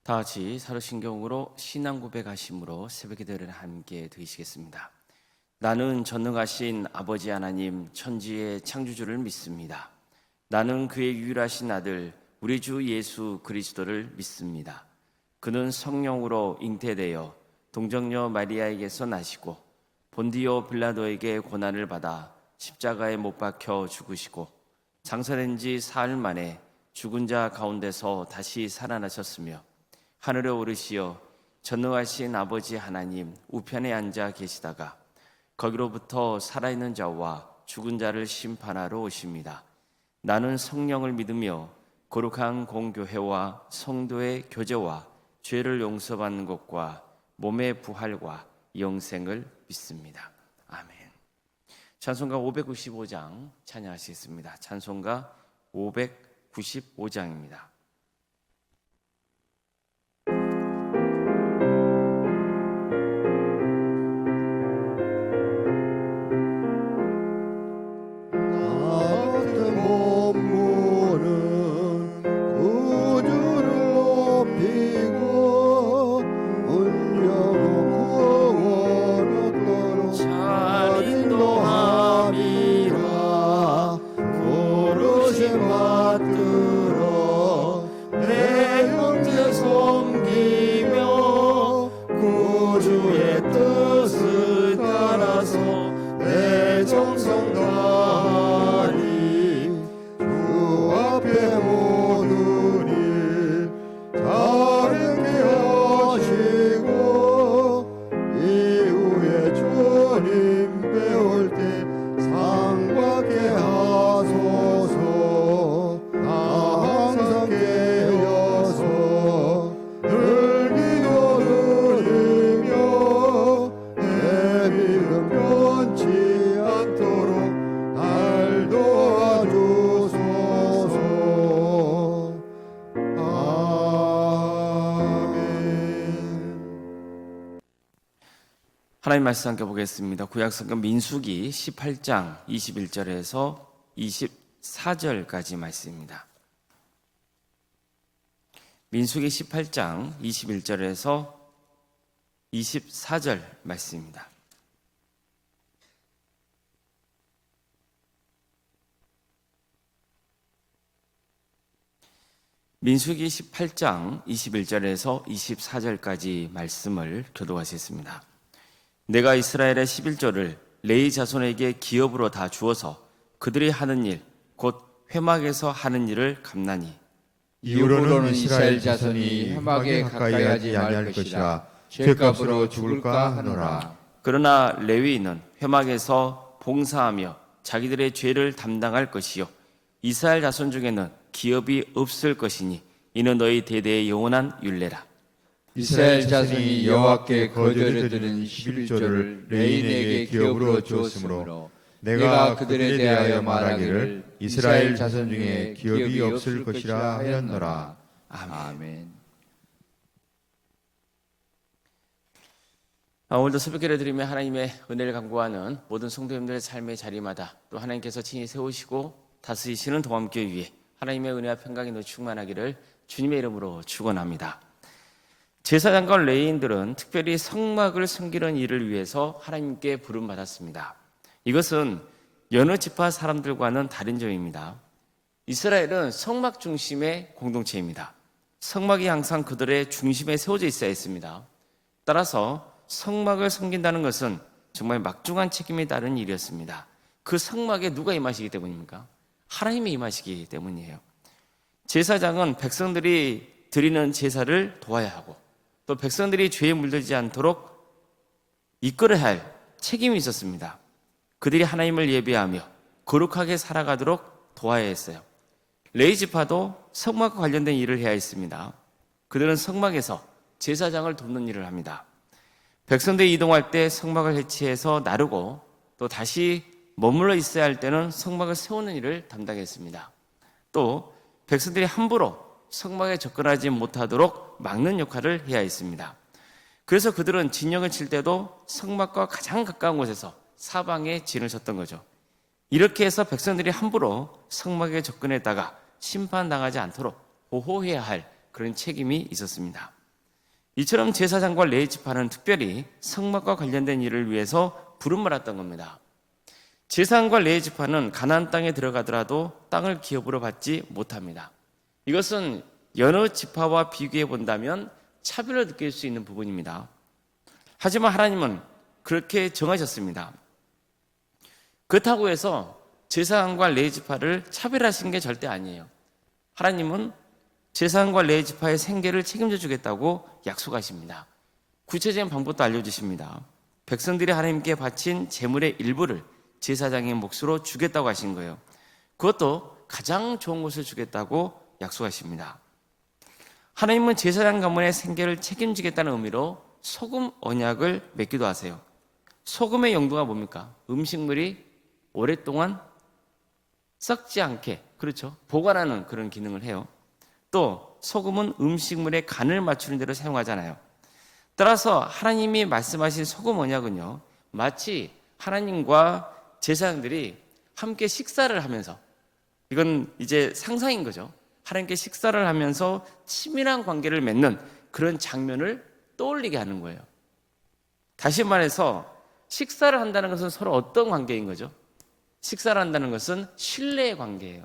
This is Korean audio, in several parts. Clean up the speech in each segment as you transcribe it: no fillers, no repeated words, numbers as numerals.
다 같이 사도신경으로 신앙 고백하심으로 새벽 기도를 함께 드리시겠습니다. 나는 전능하신 아버지 하나님 천지의 창조주를 믿습니다. 나는 그의 유일하신 아들 우리 주 예수 그리스도를 믿습니다. 그는 성령으로 잉태되어 동정녀 마리아에게서 나시고 본디오 빌라도에게 고난을 받아 십자가에 못 박혀 죽으시고 장사된 지 사흘 만에 죽은 자 가운데서 다시 살아나셨으며 하늘에 오르시어 전능하신 아버지 하나님 우편에 앉아 계시다가 거기로부터 살아있는 자와 죽은 자를 심판하러 오십니다. 나는 성령을 믿으며 거룩한 공교회와 성도의 교제와 죄를 용서받는 것과 몸의 부활과 영생을 믿습니다. 아멘. 찬송가 595장 찬양하시겠습니다. 찬송가 595장입니다. 하나님 말씀 함께 보겠습니다. 구약성경 민수기 18장 21절에서 24절까지 말씀입니다. 민수기 18장 21절에서 24절 말씀입니다. 민수기 18장 21절에서 24절까지 말씀을 교독하시겠습니다. 내가 이스라엘의 11조를 레위 자손에게 기업으로 다 주어서 그들이 하는 일, 곧 회막에서 하는 일을 갚나니 이후로는 이스라엘 자손이 회막에 가까이 하지 아니할 것이라 죄값으로 죽을까 하노라. 그러나 레위인은 회막에서 봉사하며 자기들의 죄를 담당할 것이요 이스라엘 자손 중에는 기업이 없을 것이니 이는 너희 대대의 영원한 율례라. 이스라엘 자손이 여호와께 거절해 드린 11조를 레인에게 기업으로 주었으므로 내가 그들에 대하여 말하기를 이스라엘 자손 중에 기업이 없을 것이라 하였노라. 아멘. 오늘도 새벽기를 드리며 하나님의 은혜를 간구하는 모든 성도님들의 삶의 자리마다 또 하나님께서 친히 세우시고 다스리시는 동암교회 위에 하나님의 은혜와 평강이 충만하기를 주님의 이름으로 축원합니다. 제사장과 레위인들은 특별히 성막을 섬기는 일을 위해서 하나님께 부름받았습니다. 이것은 여느 지파 사람들과는 다른 점입니다. 이스라엘은 성막 중심의 공동체입니다. 성막이 항상 그들의 중심에 세워져 있어야 했습니다. 따라서 성막을 섬긴다는 것은 정말 막중한 책임이 따른 일이었습니다. 그 성막에 누가 임하시기 때문입니까? 하나님이 임하시기 때문이에요. 제사장은 백성들이 드리는 제사를 도와야 하고 또 백성들이 죄에 물들지 않도록 이끌어야 할 책임이 있었습니다. 그들이 하나님을 예배하며 거룩하게 살아가도록 도와야 했어요. 레위 지파도 성막과 관련된 일을 해야 했습니다. 그들은 성막에서 제사장을 돕는 일을 합니다. 백성들이 이동할 때 성막을 해치해서 나르고 또 다시 머물러 있어야 할 때는 성막을 세우는 일을 담당했습니다. 또 백성들이 함부로 성막에 접근하지 못하도록 막는 역할을 해야 했습니다. 그래서 그들은 진영을 칠 때도 성막과 가장 가까운 곳에서 사방에 진을 쳤던 거죠. 이렇게 해서 백성들이 함부로 성막에 접근했다가 심판당하지 않도록 보호해야 할 그런 책임이 있었습니다. 이처럼 제사장과 레위 지파는 특별히 성막과 관련된 일을 위해서 부름받았던 겁니다. 제사장과 레위 지파는 가나안 땅에 들어가더라도 땅을 기업으로 받지 못합니다. 이것은 여러 지파와 비교해 본다면 차별을 느낄 수 있는 부분입니다. 하지만 하나님은 그렇게 정하셨습니다. 그렇다고 해서 제사장과 레위 지파를 차별하신 게 절대 아니에요. 하나님은 제사장과 레위 지파의 생계를 책임져 주겠다고 약속하십니다. 구체적인 방법도 알려주십니다. 백성들이 하나님께 바친 제물의 일부를 제사장의 몫으로 주겠다고 하신 거예요. 그것도 가장 좋은 것을 주겠다고 약속하십니다. 하나님은 제사장 가문의 생계를 책임지겠다는 의미로 소금 언약을 맺기도 하세요. 소금의 용도가 뭡니까? 음식물이 오랫동안 썩지 않게, 그렇죠, 보관하는 그런 기능을 해요. 또 소금은 음식물의 간을 맞추는 데로 사용하잖아요. 따라서 하나님이 말씀하신 소금 언약은요, 마치 하나님과 제사장들이 함께 식사를 하면서, 이건 이제 상상인 거죠. 하나님께 식사를 하면서 친밀한 관계를 맺는 그런 장면을 떠올리게 하는 거예요. 다시 말해서 식사를 한다는 것은 서로 어떤 관계인 거죠? 식사를 한다는 것은 신뢰의 관계예요.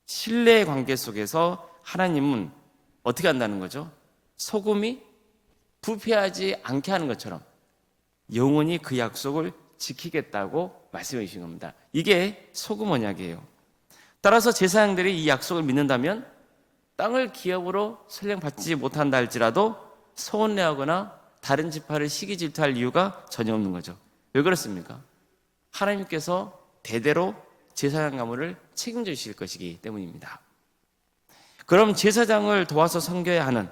신뢰의 관계 속에서 하나님은 어떻게 한다는 거죠? 소금이 부패하지 않게 하는 것처럼 영원히 그 약속을 지키겠다고 말씀해 주신 겁니다. 이게 소금 언약이에요. 따라서 제사장들이 이 약속을 믿는다면 땅을 기업으로 설령 받지 못한다 할지라도 서운해하거나 다른 지파를 시기 질투할 이유가 전혀 없는 거죠. 왜 그렇습니까? 하나님께서 대대로 제사장 가문을 책임져 주실 것이기 때문입니다. 그럼 제사장을 도와서 섬겨야 하는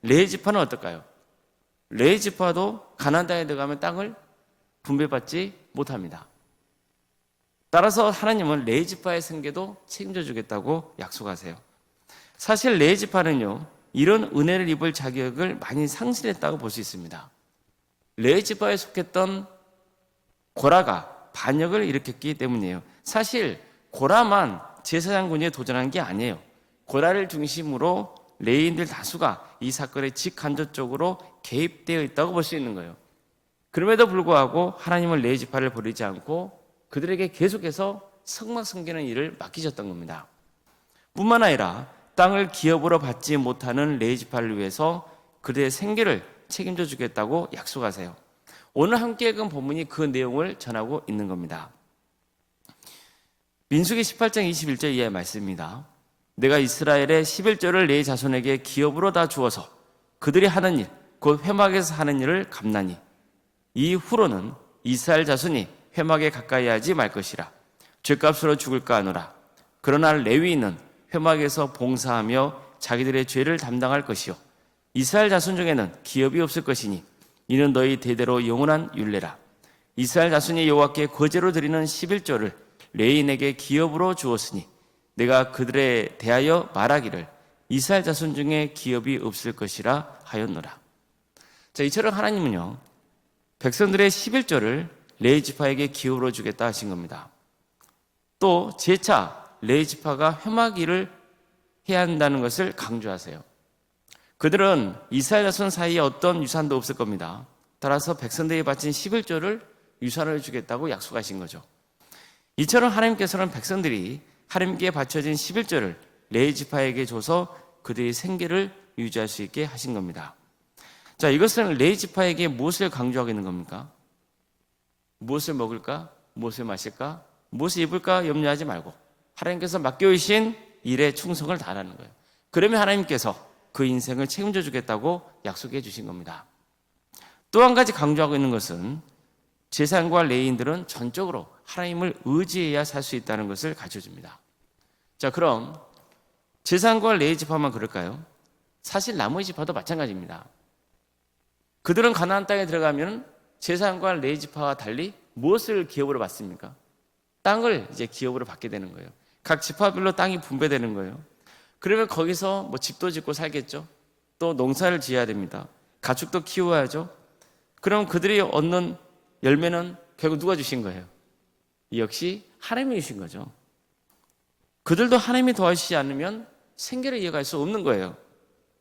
레위 지파는 어떨까요? 레위 지파도 가나안 땅에 들어가면 땅을 분배받지 못합니다. 따라서 하나님은 레위 지파의 생계도 책임져 주겠다고 약속하세요. 사실 레위 지파는요, 이런 은혜를 입을 자격을 많이 상실했다고 볼 수 있습니다. 레위 지파에 속했던 고라가 반역을 일으켰기 때문이에요. 사실 고라만 제사장군에 도전한 게 아니에요. 고라를 중심으로 레위인들 다수가 이 사건의 직간접적으로 개입되어 있다고 볼 수 있는 거예요. 그럼에도 불구하고 하나님은 레위 지파를 버리지 않고 그들에게 계속해서 성막 섬기는 일을 맡기셨던 겁니다. 뿐만 아니라 땅을 기업으로 받지 못하는 레위 지파를 위해서 그들의 생계를 책임져 주겠다고 약속하세요. 오늘 함께 읽은 본문이 그 내용을 전하고 있는 겁니다. 민수기 18장 21절 이하의 말씀입니다. 내가 이스라엘의 11조를 네 자손에게 기업으로 다 주어서 그들이 하는 일, 곧 회막에서 하는 일을 갚나니 이후로는 이스라엘 자손이 회막에 가까이 하지 말 것이라. 죄값으로 죽을까 하노라. 그러나 레위인은 회막에서 봉사하며 자기들의 죄를 담당할 것이요 이스라엘 자손 중에는 기업이 없을 것이니 이는 너희 대대로 영원한 율례라. 이스라엘 자손이 여호와께 거제로 드리는 11조를 레위인에게 기업으로 주었으니 내가 그들에 대하여 말하기를 이스라엘 자손 중에 기업이 없을 것이라 하였노라. 자, 이처럼 하나님은요, 백성들의 11조를 레위 지파에게 기업으로 주겠다 하신 겁니다. 또 재차 레위 지파가 회막 일을 해야 한다는 것을 강조하세요. 그들은 이스라엘 자손 사이에 어떤 유산도 없을 겁니다. 따라서 백성들이 바친 11조를 유산을 주겠다고 약속하신 거죠. 이처럼 하나님께서는 백성들이 하나님께 바쳐진 11조를 레위 지파에게 줘서 그들의 생계를 유지할 수 있게 하신 겁니다. 자, 이것은 레위 지파에게 무엇을 강조하고 있는 겁니까? 무엇을 먹을까? 무엇을 마실까? 무엇을 입을까? 염려하지 말고 하나님께서 맡겨주신 일에 충성을 다하라는 거예요. 그러면 하나님께서 그 인생을 책임져 주겠다고 약속해 주신 겁니다. 또 한 가지 강조하고 있는 것은 제사장과 레위인들은 전적으로 하나님을 의지해야 살 수 있다는 것을 가르쳐줍니다. 자, 그럼 제사장과 레위 지파만 그럴까요? 사실 나머지 지파도 마찬가지입니다. 그들은 가나안 땅에 들어가면 제사장과 레위 지파와 달리 무엇을 기업으로 받습니까? 땅을 이제 기업으로 받게 되는 거예요. 각 지파별로 땅이 분배되는 거예요. 그러면 거기서 뭐 집도 짓고 살겠죠. 또 농사를 지어야 됩니다. 가축도 키워야죠. 그럼 그들이 얻는 열매는 결국 누가 주신 거예요? 역시 하나님이 주신 거죠. 그들도 하나님이 도와주시지 않으면 생계를 이어갈 수 없는 거예요.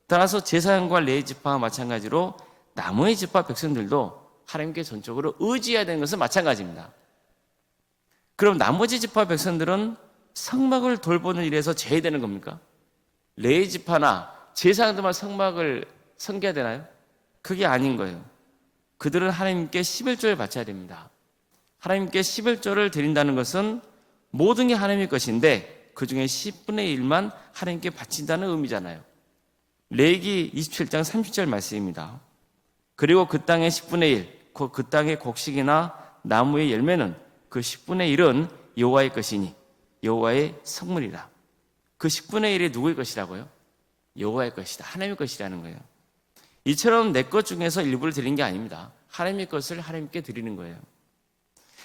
따라서 제사장과 레위 지파와 마찬가지로 나머지 지파 백성들도 하나님께 전적으로 의지해야 되는 것은 마찬가지입니다. 그럼 나머지 지파 백성들은 성막을 돌보는 일에서 제외되는 겁니까? 레위 지파나 제사장들만 성막을 섬겨야 되나요? 그게 아닌 거예요. 그들은 하나님께 11조를 바쳐야 됩니다. 하나님께 11조를 드린다는 것은 모든 게 하나님의 것인데 그 중에 10분의 1만 하나님께 바친다는 의미잖아요. 레위기 27장 30절 말씀입니다. 그리고 그 땅의 10분의 1, 그 땅의 곡식이나 나무의 열매는 그 10분의 1은 여호와의 것이니 여호와의 성물이라. 그 10분의 1이 누구의 것이라고요? 여호와의 것이다. 하나님의 것이라는 거예요. 이처럼 내 것 중에서 일부를 드린 게 아닙니다. 하나님의 것을 하나님께 드리는 거예요.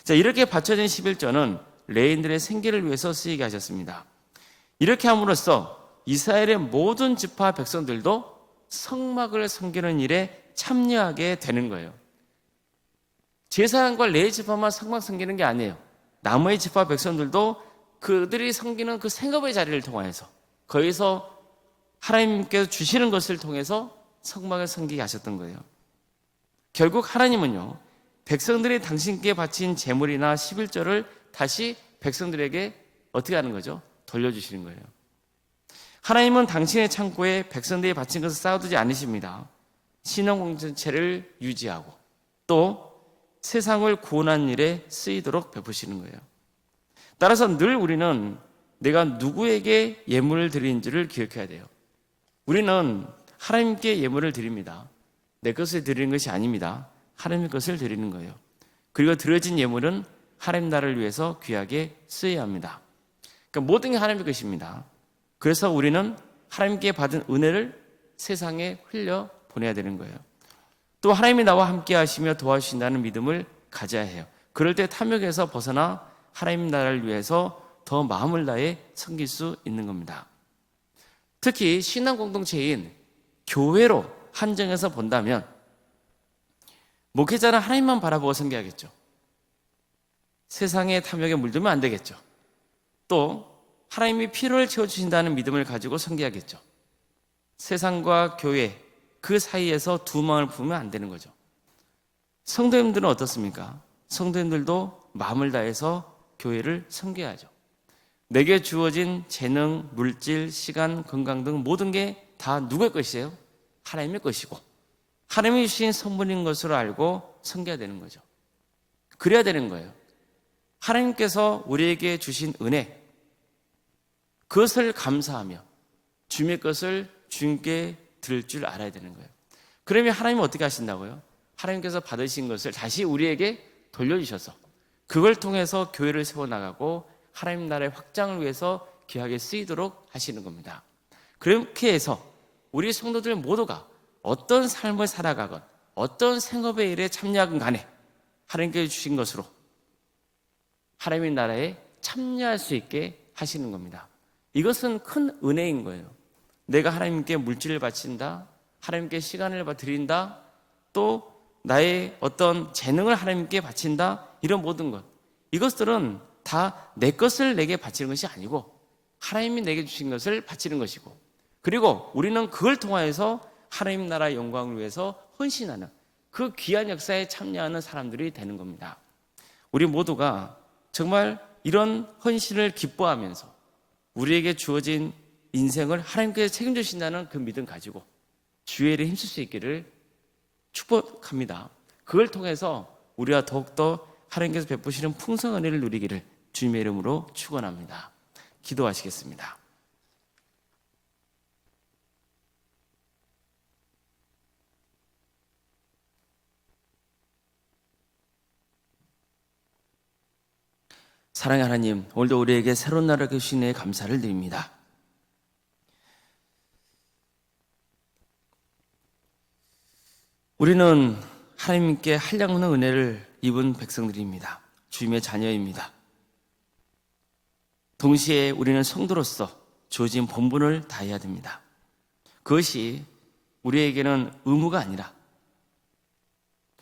자, 이렇게 바쳐진 11조는 레위인들의 생계를 위해서 쓰이게 하셨습니다. 이렇게 함으로써 이스라엘의 모든 지파 백성들도 성막을 섬기는 일에 참여하게 되는 거예요. 제사장과 레위 지파만 성막 섬기는 게 아니에요. 나머지 지파 백성들도 그들이 섬기는 그 생업의 자리를 통해서 거기서 하나님께서 주시는 것을 통해서 성막을 섬기게 하셨던 거예요. 결국 하나님은요, 백성들이 당신께 바친 제물이나 11조를 다시 백성들에게 어떻게 하는 거죠? 돌려주시는 거예요. 하나님은 당신의 창고에 백성들이 바친 것을 쌓아두지 않으십니다. 신앙 공동체를 유지하고 또 세상을 구원하는 일에 쓰이도록 베푸시는 거예요. 따라서 늘 우리는 내가 누구에게 예물을 드리는지를 기억해야 돼요. 우리는 하나님께 예물을 드립니다. 내 것을 드리는 것이 아닙니다. 하나님의 것을 드리는 거예요. 그리고 드려진 예물은 하나님 나라를 위해서 귀하게 쓰여야 합니다. 그러니까 모든 게 하나님의 것입니다. 그래서 우리는 하나님께 받은 은혜를 세상에 흘려 보내야 되는 거예요. 또 하나님이 나와 함께 하시며 도와주신다는 믿음을 가져야 해요. 그럴 때 탐욕에서 벗어나 하나님 나라를 위해서 더 마음을 다해 섬길 수 있는 겁니다. 특히 신앙 공동체인 교회로 한정해서 본다면 목회자는 하나님만 바라보고 섬겨야겠죠. 세상의 탐욕에 물들면 안 되겠죠. 또 하나님이 필요를 채워주신다는 믿음을 가지고 섬겨야겠죠. 세상과 교회 그 사이에서 두 마음을 품으면 안 되는 거죠. 성도님들은 어떻습니까? 성도님들도 마음을 다해서 교회를 섬겨야죠. 내게 주어진 재능, 물질, 시간, 건강 등 모든 게 다 누구의 것이에요? 하나님의 것이고 하나님이 주신 선물인 것으로 알고 섬겨야 되는 거죠. 그래야 되는 거예요. 하나님께서 우리에게 주신 은혜, 그것을 감사하며 주님의 것을 주님께 드릴 줄 알아야 되는 거예요. 그러면 하나님은 어떻게 하신다고요? 하나님께서 받으신 것을 다시 우리에게 돌려주셔서 그걸 통해서 교회를 세워나가고 하나님 나라의 확장을 위해서 귀하게 쓰이도록 하시는 겁니다. 그렇게 해서 우리 성도들 모두가 어떤 삶을 살아가건 어떤 생업의 일에 참여하건 간에 하나님께서 주신 것으로 하나님의 나라에 참여할 수 있게 하시는 겁니다. 이것은 큰 은혜인 거예요. 내가 하나님께 물질을 바친다, 하나님께 시간을 드린다, 또 나의 어떤 재능을 하나님께 바친다, 이런 모든 것, 이것들은 다 내 것을 내게 바치는 것이 아니고 하나님이 내게 주신 것을 바치는 것이고, 그리고 우리는 그걸 통하여서 하나님 나라의 영광을 위해서 헌신하는 그 귀한 역사에 참여하는 사람들이 되는 겁니다. 우리 모두가 정말 이런 헌신을 기뻐하면서 우리에게 주어진 인생을 하나님께서 책임지신다는 그 믿음 가지고 주의 일에 힘쓸 수 있기를 축복합니다. 그걸 통해서 우리가 더욱더 하나님께서 베푸시는 풍성한 은혜를 누리기를 주님의 이름으로 축원합니다. 기도하시겠습니다. 사랑의 하나님, 오늘도 우리에게 새로운 나라를 주신 은혜에 감사를 드립니다. 우리는 하나님께 한량없는 은혜를 입은 백성들입니다. 주님의 자녀입니다. 동시에 우리는 성도로서 주어진 본분을 다해야 됩니다. 그것이 우리에게는 의무가 아니라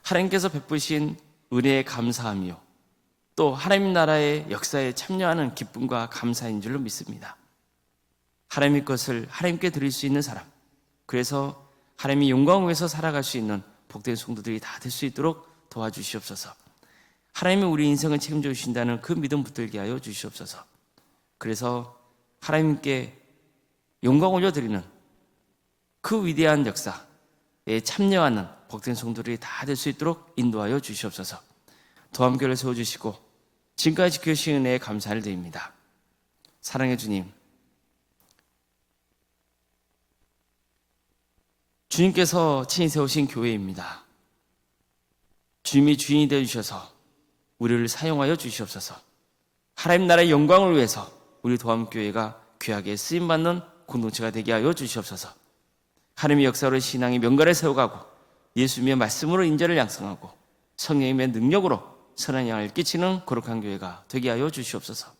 하나님께서 베푸신 은혜에 감사하며 또 하나님 나라의 역사에 참여하는 기쁨과 감사인 줄로 믿습니다. 하나님의 것을 하나님께 드릴 수 있는 사람, 그래서 하나님의 영광을 위해서 살아갈 수 있는 복된 성도들이 다 될 수 있도록 도와주시옵소서. 하나님이 우리 인생을 책임져 주신다는 그 믿음 붙들게 하여 주시옵소서. 그래서 하나님께 영광 올려드리는 그 위대한 역사에 참여하는 복된 성도들이 다 될 수 있도록 인도하여 주시옵소서. 도함교를 세워주시고 지금까지 지켜주신 은혜에 감사를 드립니다. 사랑의 주님, 주님께서 친히 세우신 교회입니다. 주님이 주인이 되어주셔서 우리를 사용하여 주시옵소서. 하나님 나라의 영광을 위해서 우리 도함교회가 귀하게 쓰임받는 공동체가 되게 하여 주시옵소서. 하나님의 역사로 신앙의 명가를 세워가고 예수님의 말씀으로 인자를 양성하고 성령님의 능력으로 선한 양을 끼치는 거룩한 교회가 되게 하여 주시옵소서.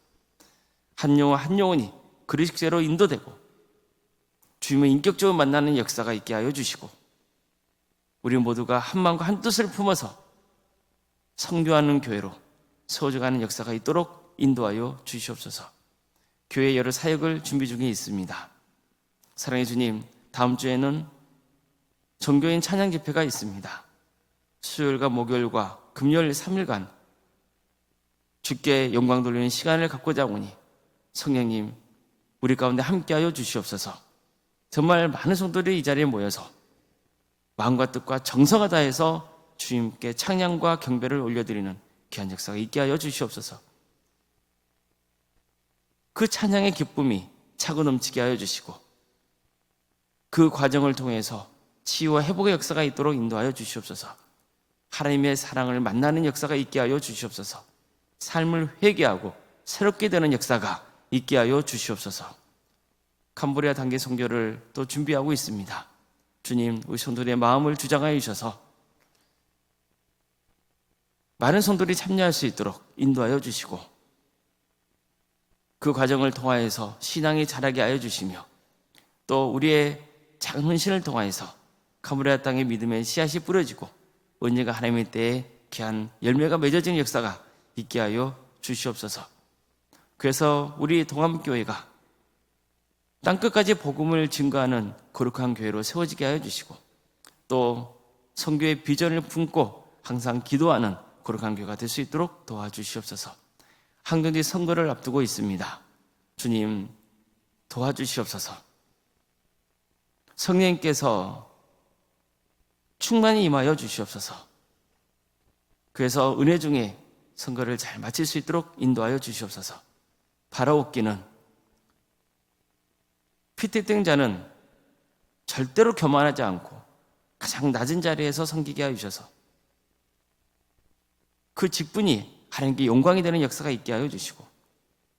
한 영혼 한 영혼이 그리스도로 인도되고 주님을 인격적으로 만나는 역사가 있게 하여 주시고 우리 모두가 한 마음과 한 뜻을 품어서 선교하는 교회로 세워져가는 역사가 있도록 인도하여 주시옵소서. 교회 여러 사역을 준비 중에 있습니다. 사랑의 주님, 다음 주에는 종교인 찬양 집회가 있습니다. 수요일과 목요일과 금요일 3일간 주께 영광 돌리는 시간을 갖고자 하오니 성령님 우리 가운데 함께하여 주시옵소서. 정말 많은 성도들이 이 자리에 모여서 마음과 뜻과 정성을 다해서 주님께 찬양과 경배를 올려드리는 귀한 역사가 있게 하여 주시옵소서. 그 찬양의 기쁨이 차고 넘치게 하여 주시고 그 과정을 통해서 치유와 회복의 역사가 있도록 인도하여 주시옵소서. 하나님의 사랑을 만나는 역사가 있게 하여 주시옵소서. 삶을 회개하고 새롭게 되는 역사가 있게 하여 주시옵소서. 캄보디아 단계 선교를 또 준비하고 있습니다. 주님, 우리 성도들의 마음을 주장하여 주셔서 많은 성도들이 참여할 수 있도록 인도하여 주시고 그 과정을 통하여서 신앙이 자라게 하여 주시며 또 우리의 작은 헌신을 통하여서 캄보디아 땅의 믿음의 씨앗이 뿌려지고 언젠가 하나님의 때에 귀한 열매가 맺어지는 역사가 있게 하여 주시옵소서. 그래서 우리 동암교회가 땅끝까지 복음을 증거하는 거룩한 교회로 세워지게 하여 주시고 또 선교의 비전을 품고 항상 기도하는 거룩한 교회가 될 수 있도록 도와주시옵소서. 한경지 선거를 앞두고 있습니다. 주님 도와주시옵소서. 성령님께서 충만히 임하여 주시옵소서. 그래서 은혜 중에 선거를 잘 마칠 수 있도록 인도하여 주시옵소서. 바라옵기는 피택된 자는 절대로 교만하지 않고 가장 낮은 자리에서 섬기게 하여 주셔서 그 직분이 하나님께 영광이 되는 역사가 있게 하여 주시고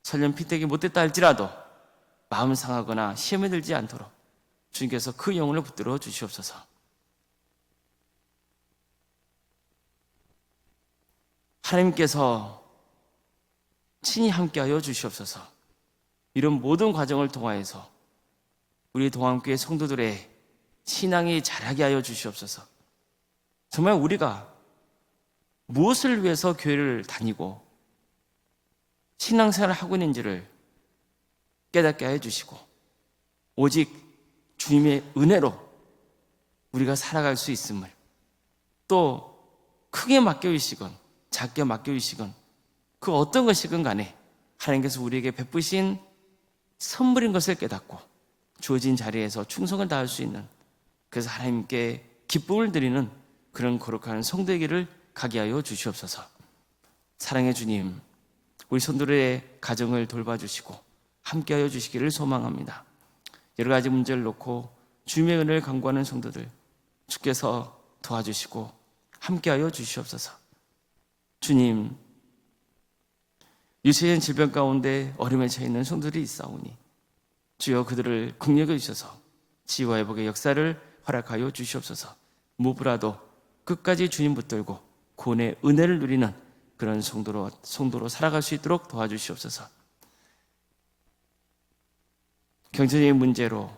설령 피택이 못됐다 할지라도 마음 상하거나 시험에 들지 않도록 주님께서 그 영혼을 붙들어 주시옵소서. 하나님께서 친히 함께하여 주시옵소서. 이런 모든 과정을 통하여서 우리 동암교회 성도들의 신앙이 자라게 하여 주시옵소서. 정말 우리가 무엇을 위해서 교회를 다니고 신앙생활을 하고 있는지를 깨닫게 하여 주시고 오직 주님의 은혜로 우리가 살아갈 수 있음을 또 크게 맡겨주시건 작게 맡겨주시건 그 어떤 것이건 간에 하나님께서 우리에게 베푸신 선물인 것을 깨닫고 주어진 자리에서 충성을 다할 수 있는 그래서 하나님께 기쁨을 드리는 그런 거룩한 성도에게를 가게 하여 주시옵소서. 사랑의 주님, 우리 성도들의 가정을 돌봐주시고 함께하여 주시기를 소망합니다. 여러 가지 문제를 놓고 주님의 은혜를 간구하는 성도들 주께서 도와주시고 함께하여 주시옵소서. 주님, 유세인 질병 가운데 어려움에 처해 있는 성도들이 있사오니 주여 그들을 긍휼히 주셔서 치유와 회복의 역사를 허락하여 주시옵소서. 무엇보다도 끝까지 주님 붙들고 구원의 은혜를 누리는 그런 성도로 살아갈 수 있도록 도와주시옵소서. 경제적인 문제로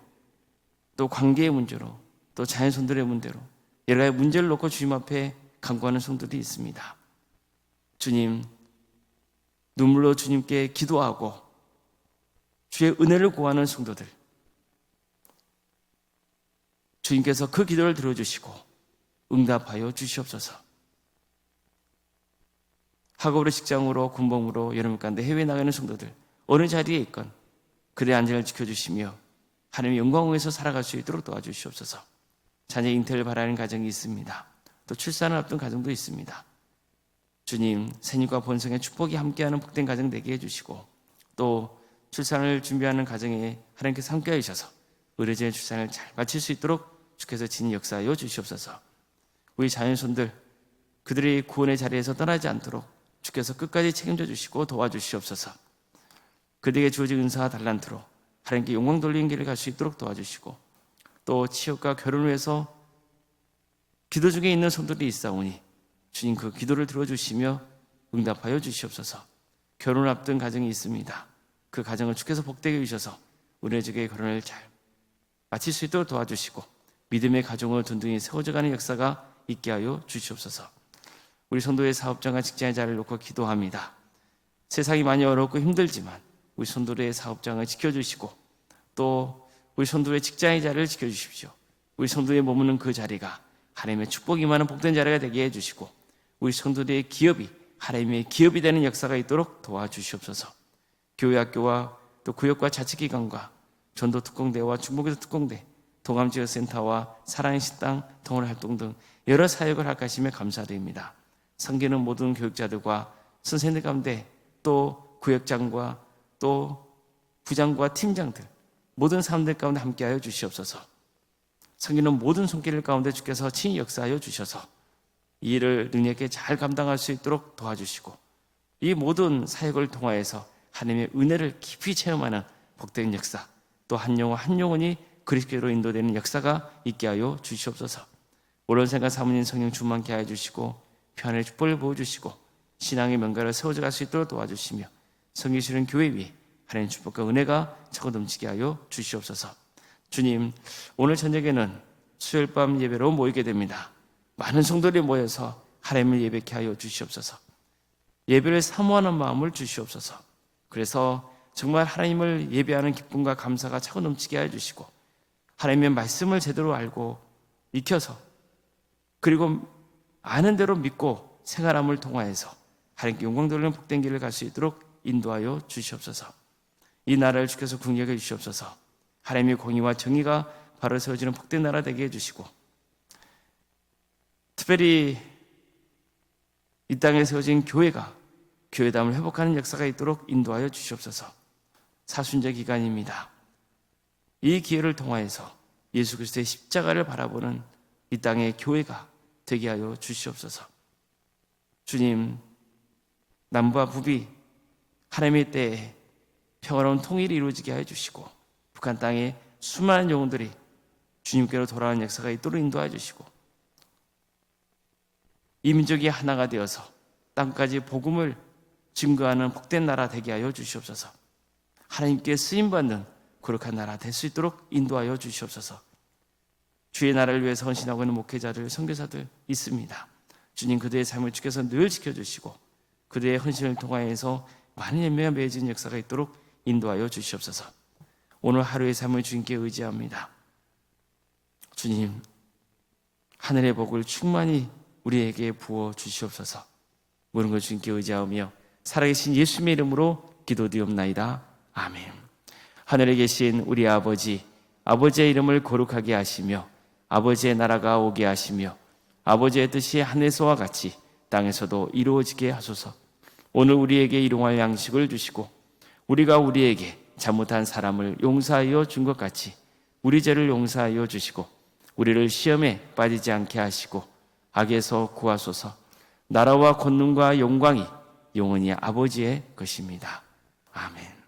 또 관계의 문제로 또 자연손들의 문제로 여러 가지 문제를 놓고 주님 앞에 간구하는 성도들이 있습니다. 주님, 눈물로 주님께 기도하고 주의 은혜를 구하는 성도들 주님께서 그 기도를 들어주시고 응답하여 주시옵소서. 학업으로, 직장으로, 군복무로, 여름 가운데 해외에 나가는 성도들 어느 자리에 있건 그들의 안전을 지켜주시며 하나님의 영광에서 살아갈 수 있도록 도와주시옵소서. 자녀 잉태를 바라는 가정이 있습니다. 또 출산을 앞둔 가정도 있습니다. 주님, 생육과 번성의 축복이 함께하는 복된 가정 되게 해주시고 또 출산을 준비하는 가정에 하나님께서 함께해 주셔서 의료진의 출산을 잘 마칠 수 있도록 주께서 진히 역사하여 주시옵소서. 우리 자녀손들 그들의 구원의 자리에서 떠나지 않도록 주께서 끝까지 책임져 주시고 도와주시옵소서. 그들에게 주어진 은사와 달란트로 하나님께 영광 돌리는 길을 갈 수 있도록 도와주시고 또 취업과 결혼을 위해서 기도 중에 있는 손들이 있사오니 주님 그 기도를 들어주시며 응답하여 주시옵소서. 결혼을 앞둔 가정이 있습니다. 그 가정을 주께서 복되게 해주셔서 은혜적의 결혼을 잘 마칠 수 있도록 도와주시고 믿음의 가정을 든든히 세워져가는 역사가 있게 하여 주시옵소서. 우리 성도의 사업장과 직장의 자리를 놓고 기도합니다. 세상이 많이 어렵고 힘들지만 우리 성도의 사업장을 지켜주시고 또 우리 성도의 직장의 자리를 지켜주십시오. 우리 성도의 머무는 그 자리가 하나님의 축복이 많은 복된 자리가 되게 해주시고 우리 성도들의 기업이 하나님의 기업이 되는 역사가 있도록 도와주시옵소서. 교회 학교와 또 구역과 자치기관과 전도 특공대와 중복에서 특공대, 동암지역센터와 사랑의 식당, 동호회 활동 등 여러 사역을 할까심에 감사드립니다. 섬기는 모든 교육자들과 선생님들 가운데 또 구역장과 또 부장과 팀장들 모든 사람들 가운데 함께하여 주시옵소서. 섬기는 모든 손길 가운데 주께서 친히 역사하여 주셔서 이 일을 능력있게 잘 감당할 수 있도록 도와주시고 이 모든 사역을 통하여서 하나님의 은혜를 깊이 체험하는 복된 역사 또 한 영혼 한 영혼이 그리스도로 인도되는 역사가 있게 하여 주시옵소서. 오랜 생각 사모님 성령 충만케 하여 주시고 평안의 축복을 부어주시고 신앙의 명가를 세워져 갈 수 있도록 도와주시며 성기시는 교회 위에 하나님의 축복과 은혜가 차고 넘치게 하여 주시옵소서. 주님, 오늘 저녁에는 수요일 밤 예배로 모이게 됩니다. 많은 성도들이 모여서 하나님을 예배케 하여 주시옵소서. 예배를 사모하는 마음을 주시옵소서. 그래서 정말 하나님을 예배하는 기쁨과 감사가 차고 넘치게 하여 주시고 하나님의 말씀을 제대로 알고 익혀서 그리고 아는 대로 믿고 생활함을 통하여서 하나님께 영광 돌리는 복된 길을 갈 수 있도록 인도하여 주시옵소서. 이 나라를 주께서 궁격해 주시옵소서. 하나님의 공의와 정의가 바로 세워지는 복된 나라 되게 해주시고 특별히 이 땅에 세워진 교회가 교회담을 회복하는 역사가 있도록 인도하여 주시옵소서. 사순절 기간입니다. 이 기회를 통하여서 예수 그리스도의 십자가를 바라보는 이 땅의 교회가 되게 하여 주시옵소서. 주님, 남부와 북이 하나님의 때에 평화로운 통일이 이루어지게 하여 주시고 북한 땅에 수많은 영혼들이 주님께로 돌아오는 역사가 있도록 인도하여 주시고 이 민족이 하나가 되어서 땅까지 복음을 증거하는 복된 나라 되게 하여 주시옵소서. 하나님께 쓰임받는 거룩한 나라 될 수 있도록 인도하여 주시옵소서. 주의 나라를 위해서 헌신하고 있는 목회자들, 선교사들 있습니다. 주님 그들의 삶을 주께서 늘 지켜주시고 그들의 헌신을 통하여서 많은 열매가 맺어지는 역사가 있도록 인도하여 주시옵소서. 오늘 하루의 삶을 주님께 의지합니다. 주님, 하늘의 복을 충만히 우리에게 부어 주시옵소서. 모든 걸 주님께 의지하며 살아계신 예수님의 이름으로 기도드리옵나이다. 아멘. 하늘에 계신 우리 아버지, 아버지의 이름을 거룩하게 하시며 아버지의 나라가 오게 하시며 아버지의 뜻이 하늘에서와 같이 땅에서도 이루어지게 하소서. 오늘 우리에게 일용할 양식을 주시고 우리가 우리에게 잘못한 사람을 용서하여 준 것 같이 우리 죄를 용서하여 주시고 우리를 시험에 빠지지 않게 하시고 악에서 구하소서. 나라와 권능과 영광이 영원히 아버지의 것입니다. 아멘.